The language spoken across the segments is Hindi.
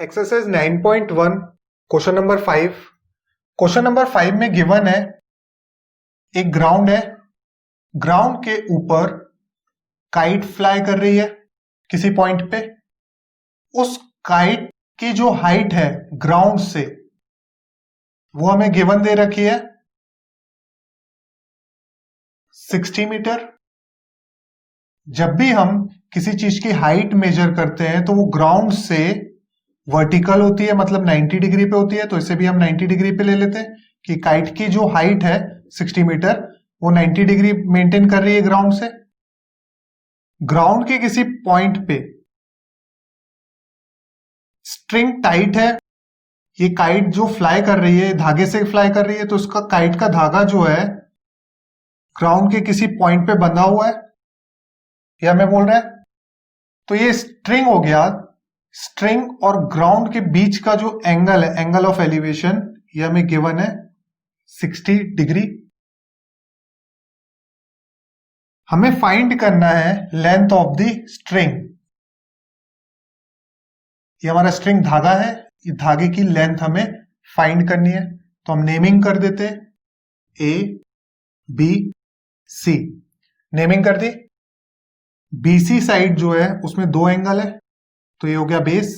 Exercise 9.1 question number 5। Question number 5 में गिवन है एक ग्राउंड है, ग्राउंड के ऊपर काइट फ्लाई कर रही है किसी पॉइंट पे। उस काइट की जो हाइट है ग्राउंड से वो हमें गिवन दे रखी है 60 मीटर। जब भी हम किसी चीज की हाइट मेजर करते हैं तो वो ग्राउंड से वर्टिकल होती है, मतलब 90 डिग्री पे होती है। तो इसे भी हम 90 डिग्री पे ले लेते हैं कि काइट की जो हाइट है 60 मीटर वो 90 डिग्री मेंटेन कर रही है ग्राउंड से। ग्राउंड के किसी पॉइंट पे स्ट्रिंग टाइट है, ये काइट जो फ्लाई कर रही है धागे से फ्लाई कर रही है, तो उसका काइट का धागा जो है ग्राउंड के किसी पॉइंट पे बंधा हुआ है, ये हमें बोल रहा है। तो ये स्ट्रिंग हो गया। स्ट्रिंग और ग्राउंड के बीच का जो एंगल है, एंगल ऑफ एलिवेशन, ये हमें गिवन है 60 डिग्री। हमें फाइंड करना है लेंथ ऑफ द स्ट्रिंग। ये हमारा स्ट्रिंग धागा है, ये धागे की लेंथ हमें फाइंड करनी है। तो हम नेमिंग कर देते हैं ए बी सी। नेमिंग कर दी। बीसी साइड जो है उसमें दो एंगल है, तो ये हो गया बेस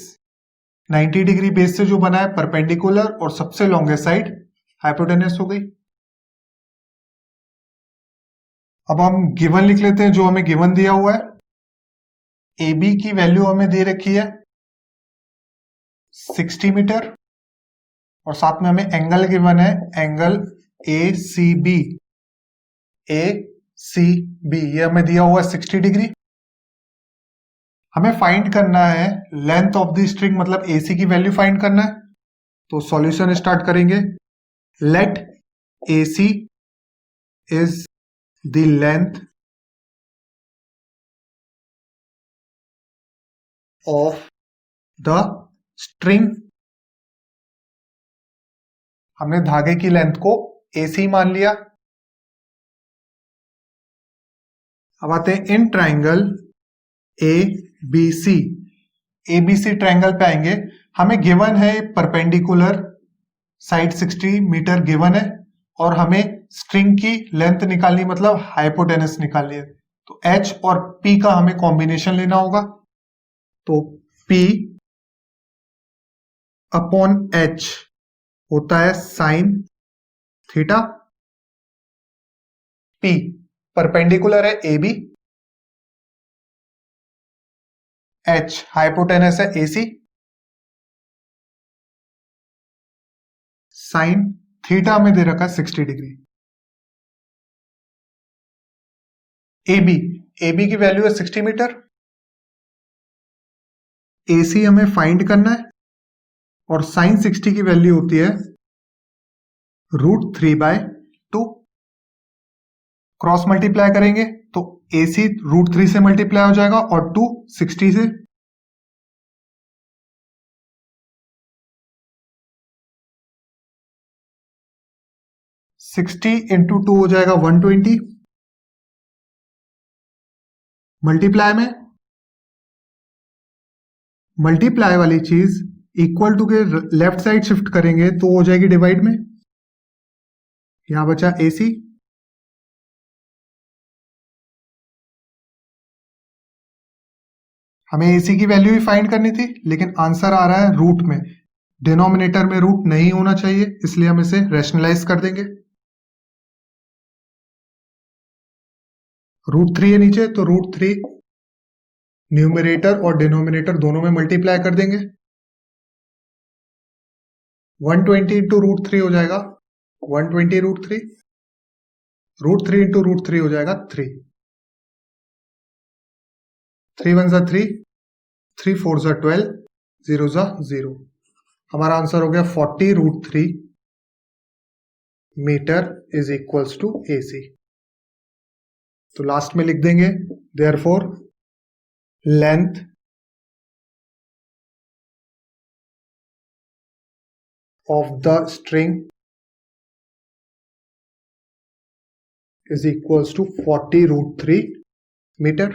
90 डिग्री बेस से जो बना है परपेंडिकुलर, और सबसे लॉन्गेस्ट साइड हाइपोटेनस हो गई। अब हम गिवन लिख लेते हैं जो हमें गिवन दिया हुआ है। ए बी की वैल्यू हमें दे रखी है 60 मीटर, और साथ में हमें एंगल गिवन है angle A C B. A C B ये हमें दिया हुआ है 60 डिग्री। हमें फाइंड करना है लेंथ ऑफ द स्ट्रिंग, मतलब एसी की वैल्यू फाइंड करना है। तो सॉल्यूशन स्टार्ट करेंगे। Let AC is the length of the string. हमने धागे की लेंथ को एसी मान लिया। अब आते हैं इन triangle A B C. A B C triangle पे आएंगे। हमें गिवन है परपेंडिकुलर साइड 60 मीटर गिवन है, और हमें स्ट्रिंग की लेंथ निकालनी, मतलब हाइपोटेनस निकालनी है। तो एच और पी का हमें कॉम्बिनेशन लेना होगा। तो पी अपॉन एच होता है साइन थीटा। पी परपेंडिकुलर है ए बी, एच हाइपोटेनस है एसी, साइन थीटा में दे रखा 60 डिग्री। ए बी की वैल्यू है 60 मीटर। एसी हमें फाइंड करना है, और साइन 60 की वैल्यू होती है √3/2। क्रॉस मल्टीप्लाई करेंगे तो एसी √3 से मल्टीप्लाई हो जाएगा और 2 60 से। सिक्सटी इंटू 2 हो जाएगा 120। मल्टीप्लाई में मल्टीप्लाई वाली चीज इक्वल टू के लेफ्ट साइड शिफ्ट करेंगे तो हो जाएगी डिवाइड में। यहां बचा एसी। हमें एसी की वैल्यू ही फाइंड करनी थी, लेकिन आंसर आ रहा है रूट में। डिनोमिनेटर में रूट नहीं होना चाहिए, इसलिए हम इसे रैशनलाइज कर देंगे। √3 है नीचे, तो √3 न्यूमरेटर और डिनोमिनेटर दोनों में मल्टीप्लाई कर देंगे। 120 इंटू √3 हो जाएगा 120 √3। √3 इंटू √3 हो जाएगा 3। 3 1 सा 3, 3 4 सा 12, 0 सा 0। हमारा आंसर हो गया 40 √3 metre is equals to AC. तो लास्ट में लिख देंगे therefore length of the string is equals to 40 √3 meter।